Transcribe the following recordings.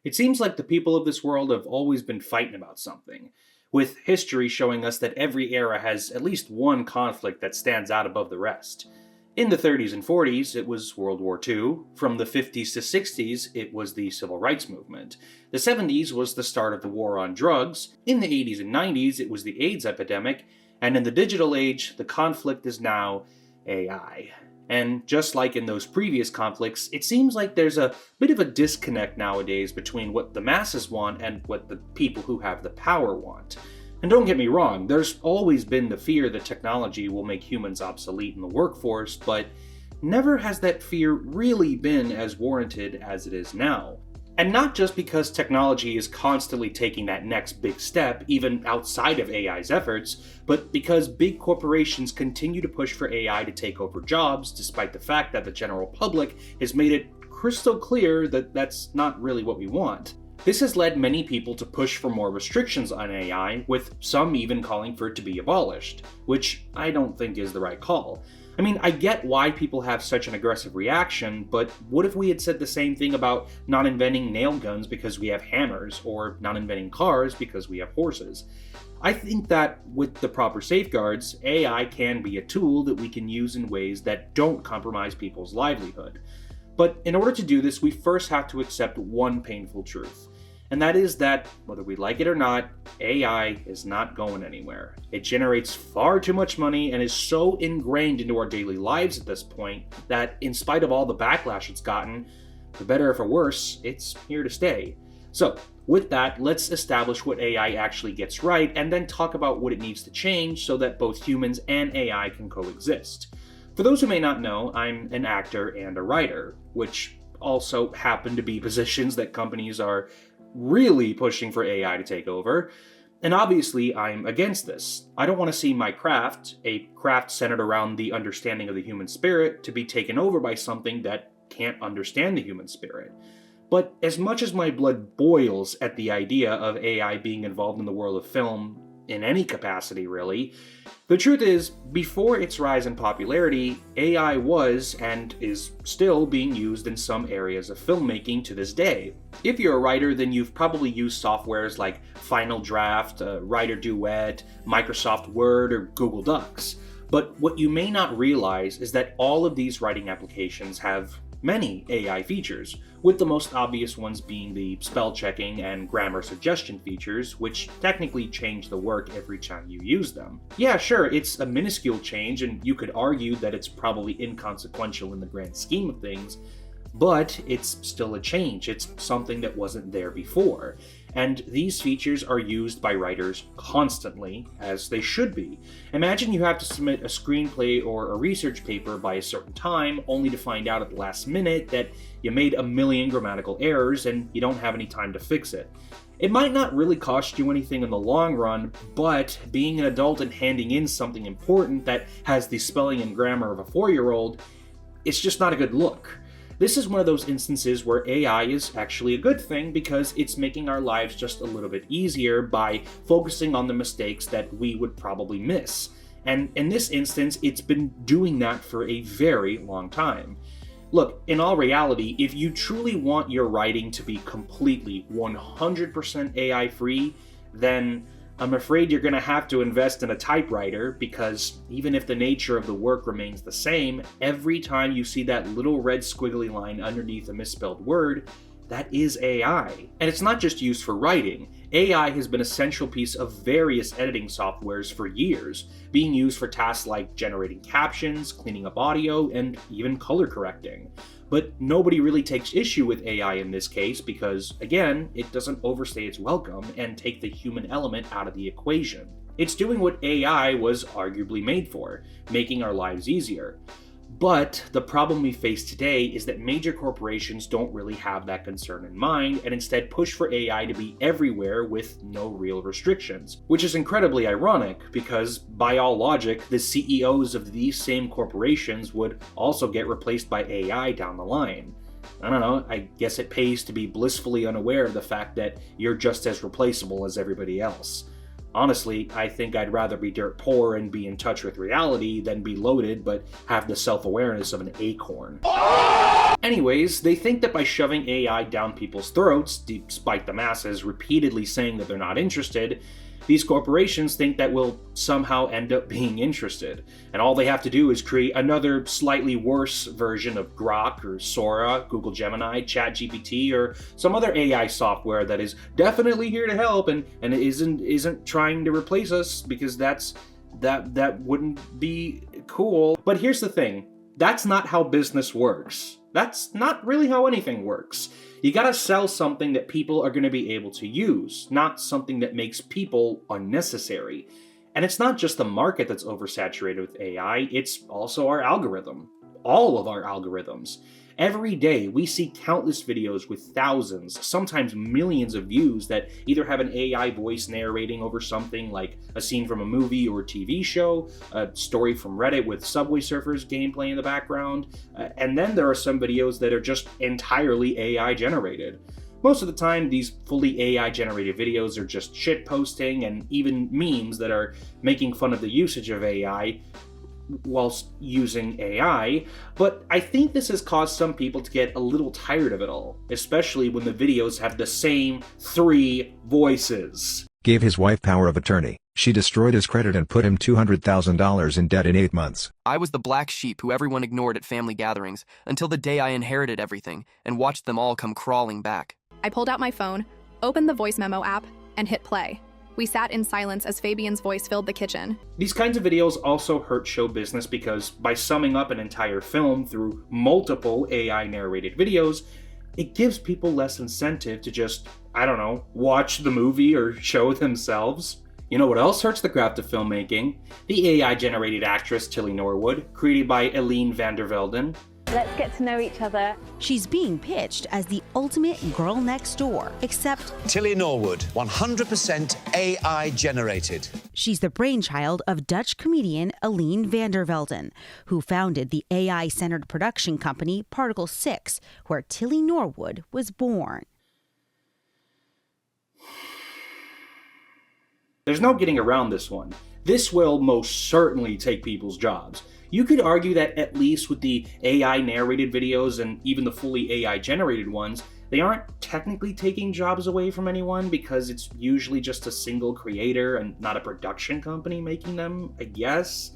It seems like the people of this world have always been fighting about something, with history showing us that every era has at least one conflict that stands out above the rest. In the 30s and 40s, it was World War II. From the 50s to 60s, it was the Civil Rights Movement. The 70s was the start of the war on drugs. In the 80s and 90s, it was the AIDS epidemic. And in the digital age, the conflict is now AI. And just like in those previous conflicts, it seems like there's a bit of a disconnect nowadays between what the masses want and what the people who have the power want. And don't get me wrong, there's always been the fear that technology will make humans obsolete in the workforce, but never has that fear really been as warranted as it is now. And not just because technology is constantly taking that next big step, even outside of AI's efforts, but because big corporations continue to push for AI to take over jobs, despite the fact that the general public has made it crystal clear that that's not really what we want. This has led many people to push for more restrictions on AI, with some even calling for it to be abolished, which I don't think is the right call. I mean, I get why people have such an aggressive reaction, but what if we had said the same thing about not inventing nail guns because we have hammers, or not inventing cars because we have horses? I think that with the proper safeguards, AI can be a tool that we can use in ways that don't compromise people's livelihood. But in order to do this, we first have to accept one painful truth. And that is that, whether we like it or not, AI is not going anywhere. It generates far too much money and is so ingrained into our daily lives at this point that, in spite of all the backlash it's gotten, for better or for worse, it's here to stay. So, with that, let's establish what AI actually gets right, and then talk about what it needs to change so that both humans and AI can coexist. For those who may not know, I'm an actor and a writer, which also happen to be positions that companies are really pushing for AI to take over. And obviously, I'm against this. I don't want to see my craft, a craft centered around the understanding of the human spirit, to be taken over by something that can't understand the human spirit. But as much as my blood boils at the idea of AI being involved in the world of film, in any capacity really, the truth is, before its rise in popularity, AI was, and is still being used in some areas of filmmaking to this day. If you're a writer, then you've probably used softwares like Final Draft, Writer Duet, Microsoft Word, or Google Docs. But what you may not realize is that all of these writing applications have many AI features, with the most obvious ones being the spell checking and grammar suggestion features, which technically change the work every time you use them. Yeah, sure, it's a minuscule change, and you could argue that it's probably inconsequential in the grand scheme of things, but it's still a change. It's something that wasn't there before. And these features are used by writers constantly, as they should be. Imagine you have to submit a screenplay or a research paper by a certain time, only to find out at the last minute that you made a million grammatical errors and you don't have any time to fix it. It might not really cost you anything in the long run, but being an adult and handing in something important that has the spelling and grammar of a 4-year-old, it's just not a good look. This is one of those instances where AI is actually a good thing because it's making our lives just a little bit easier by focusing on the mistakes that we would probably miss. And in this instance, it's been doing that for a very long time. Look, in all reality, if you truly want your writing to be completely 100% AI free, then I'm afraid you're going to have to invest in a typewriter, because even if the nature of the work remains the same, every time you see that little red squiggly line underneath a misspelled word, that is AI. And it's not just used for writing. AI has been a central piece of various editing softwares for years, being used for tasks like generating captions, cleaning up audio, and even color correcting. But nobody really takes issue with AI in this case because, again, it doesn't overstay its welcome and take the human element out of the equation. It's doing what AI was arguably made for, making our lives easier. But the problem we face today is that major corporations don't really have that concern in mind and instead push for AI to be everywhere with no real restrictions, which is incredibly ironic because, by all logic, the CEOs of these same corporations would also get replaced by AI down the line. I don't know, I guess it pays to be blissfully unaware of the fact that you're just as replaceable as everybody else. Honestly, I think I'd rather be dirt poor and be in touch with reality than be loaded but have the self-awareness of an acorn. Anyways, they think that by shoving AI down people's throats, despite the masses repeatedly saying that they're not interested, these corporations think that we'll somehow end up being interested. And all they have to do is create another slightly worse version of Grok or Sora, Google Gemini, ChatGPT, or some other AI software that is definitely here to help and isn't trying to replace us, because that wouldn't be cool. But here's the thing. That's not how business works. That's not really how anything works. You gotta sell something that people are gonna be able to use, not something that makes people unnecessary. And it's not just the market that's oversaturated with AI, it's also our algorithm. All of our algorithms. Every day, we see countless videos with thousands, sometimes millions of views that either have an AI voice narrating over something like a scene from a movie or TV show, a story from Reddit with Subway Surfers gameplay in the background, and then there are some videos that are just entirely AI generated. Most of the time, these fully AI generated videos are just shit posting and even memes that are making fun of the usage of AI whilst using AI, but I think this has caused some people to get a little tired of it all, especially when the videos have the same 3 voices. Gave his wife power of attorney. She destroyed his credit and put him $200,000 in debt in 8 months. I was the black sheep who everyone ignored at family gatherings until the day I inherited everything and watched them all come crawling back. I pulled out my phone, opened the voice memo app, and hit play. We sat in silence as Fabian's voice filled the kitchen. These kinds of videos also hurt show business because by summing up an entire film through multiple AI narrated videos, it gives people less incentive to just, watch the movie or show themselves. You know what else hurts the craft of filmmaking? The AI generated actress Tilly Norwood, created by Eline van der Velden. Let's get to know each other. She's being pitched as the ultimate girl next door, except Tilly Norwood, 100% AI generated. She's the brainchild of Dutch comedian Eline van der Velden, who founded the AI-centered production company Particle 6, where Tilly Norwood was born. There's no getting around this one. This will most certainly take people's jobs. You could argue that at least with the AI narrated videos and even the fully AI generated ones, they aren't technically taking jobs away from anyone because it's usually just a single creator and not a production company making them, I guess.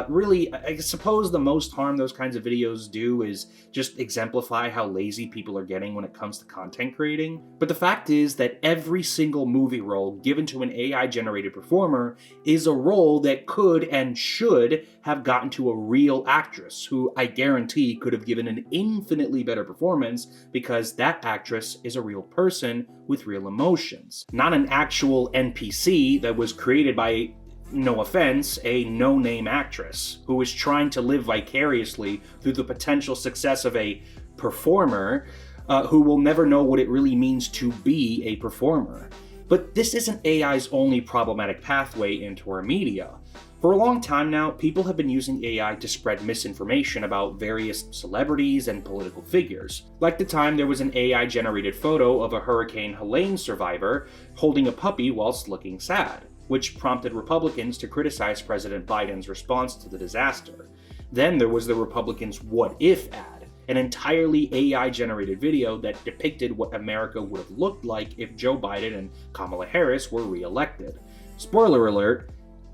Really, I suppose the most harm those kinds of videos do is just exemplify how lazy people are getting when it comes to content creating. But the fact is that every single movie role given to an AI-generated performer is a role that could and should have gotten to a real actress, who I guarantee could have given an infinitely better performance because that actress is a real person with real emotions. Not an actual NPC that was created by, no offense, a no-name actress who is trying to live vicariously through the potential success of a performer who will never know what it really means to be a performer. But this isn't AI's only problematic pathway into our media. For a long time now, people have been using AI to spread misinformation about various celebrities and political figures. Like the time there was an AI-generated photo of a Hurricane Helene survivor holding a puppy whilst looking sad, which prompted Republicans to criticize President Biden's response to the disaster. Then there was the Republicans' What If ad, an entirely AI-generated video that depicted what America would have looked like if Joe Biden and Kamala Harris were re-elected. Spoiler alert,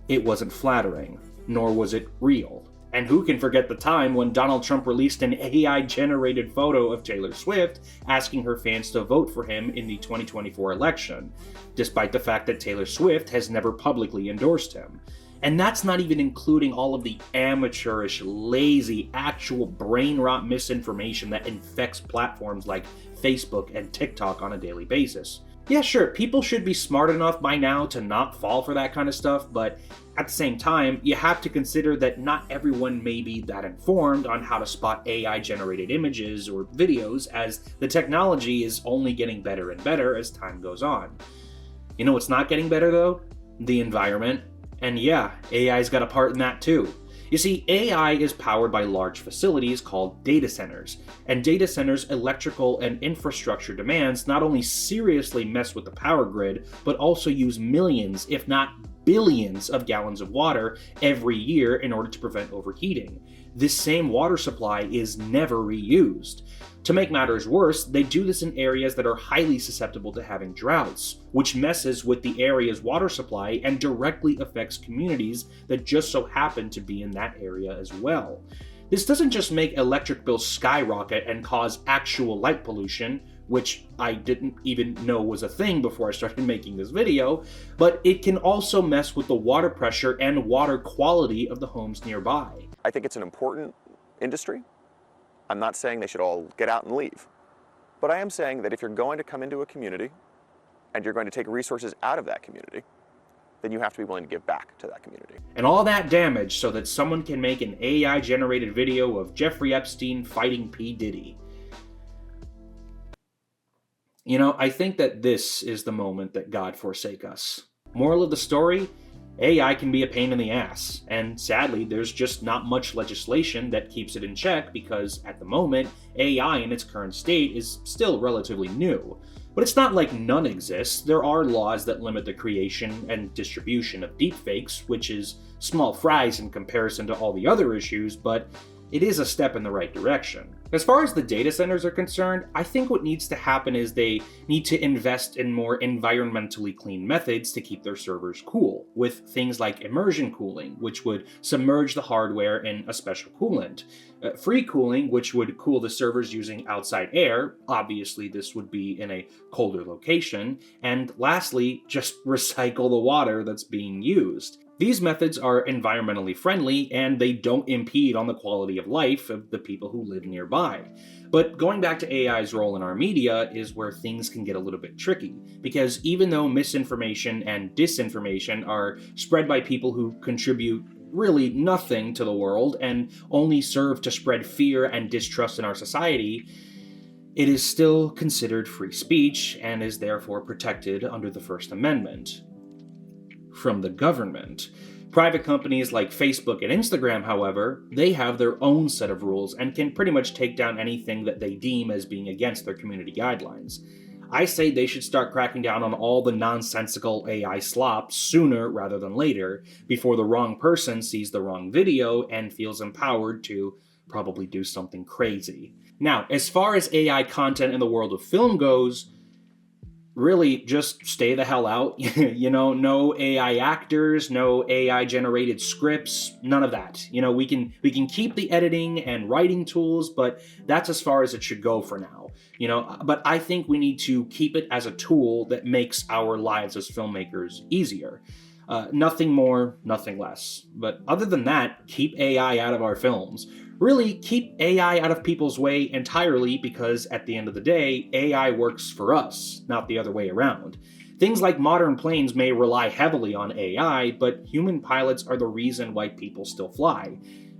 it wasn't flattering, nor was it real. And who can forget the time when Donald Trump released an AI-generated photo of Taylor Swift asking her fans to vote for him in the 2024 election, despite the fact that Taylor Swift has never publicly endorsed him. And that's not even including all of the amateurish, lazy, actual brain rot misinformation that infects platforms like Facebook and TikTok on a daily basis. Yeah, sure, people should be smart enough by now to not fall for that kind of stuff, but at the same time, you have to consider that not everyone may be that informed on how to spot AI-generated images or videos, as the technology is only getting better and better as time goes on. You know what's not getting better, though? The environment. And yeah, AI's got a part in that too. You see, AI is powered by large facilities called data centers, and data centers' electrical and infrastructure demands not only seriously mess with the power grid, but also use millions, if not billions, of gallons of water every year in order to prevent overheating. this same water supply is never reused. To make matters worse, they do this in areas that are highly susceptible to having droughts, which messes with the area's water supply and directly affects communities that just so happen to be in that area as well. This doesn't just make electric bills skyrocket and cause actual light pollution, which I didn't even know was a thing before I started making this video, but it can also mess with the water pressure and water quality of the homes nearby. I think it's an important industry. I'm not saying they should all get out and leave, but I am saying that if you're going to come into a community and you're going to take resources out of that community, then you have to be willing to give back to that community. And all that damage so that someone can make an AI-generated video of Jeffrey Epstein fighting P. Diddy. You know, I think that this is the moment that God forsake us. Moral of the story? AI can be a pain in the ass, and sadly, there's just not much legislation that keeps it in check because, at the moment, AI in its current state is still relatively new. But it's not like none exists. There are laws that limit the creation and distribution of deepfakes, which is small fries in comparison to all the other issues, but it is a step in the right direction. As far as the data centers are concerned, I think what needs to happen is they need to invest in more environmentally clean methods to keep their servers cool, with things like immersion cooling, which would submerge the hardware in a special coolant. Free cooling, which would cool the servers using outside air, obviously this would be in a colder location, and lastly, just recycle the water that's being used. These methods are environmentally friendly, and they don't impede on the quality of life of the people who live nearby. But going back to AI's role in our media is where things can get a little bit tricky, because even though misinformation and disinformation are spread by people who contribute really nothing to the world and only serve to spread fear and distrust in our society, it is still considered free speech and is therefore protected under the First Amendment. From the government. Private companies like Facebook and Instagram, however, they have their own set of rules and can pretty much take down anything that they deem as being against their community guidelines. I say they should start cracking down on all the nonsensical AI slop sooner rather than later, before the wrong person sees the wrong video and feels empowered to probably do something crazy. Now, as far as AI content in the world of film goes, really just stay the hell out. You know, no AI actors, no AI generated scripts, none of that. You know, we can keep the editing and writing tools, but that's as far as it should go for now. You know, but I think we need to keep it as a tool that makes our lives as filmmakers easier. Nothing more, nothing less. But other than that, keep AI out of our films. Really, keep AI out of people's way entirely, because at the end of the day, AI works for us, not the other way around. Things like modern planes may rely heavily on AI, but human pilots are the reason why people still fly.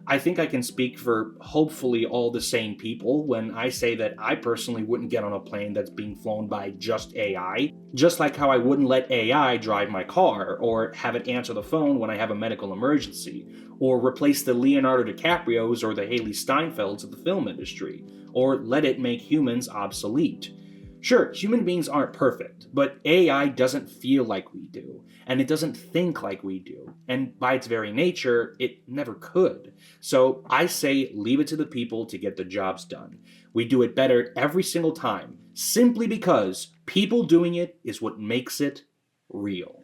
I think I can speak for hopefully all the sane people when I say that I personally wouldn't get on a plane that's being flown by just AI, just like how I wouldn't let AI drive my car, or have it answer the phone when I have a medical emergency, or replace the Leonardo DiCaprios or the Haley Steinfelds of the film industry, or let it make humans obsolete. Sure, human beings aren't perfect, but AI doesn't feel like we do, and it doesn't think like we do, and by its very nature, it never could. So I say leave it to the people to get the jobs done. We do it better every single time, simply because people doing it is what makes it real.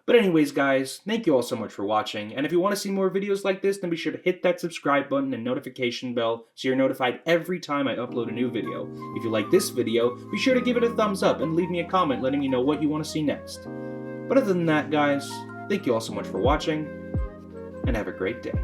But anyways, guys, thank you all so much for watching, and if you want to see more videos like this, then be sure to hit that subscribe button and notification bell so you're notified every time I upload a new video. If you like this video, be sure to give it a thumbs up and leave me a comment letting me know what you want to see next. But other than that, guys, thank you all so much for watching, and have a great day.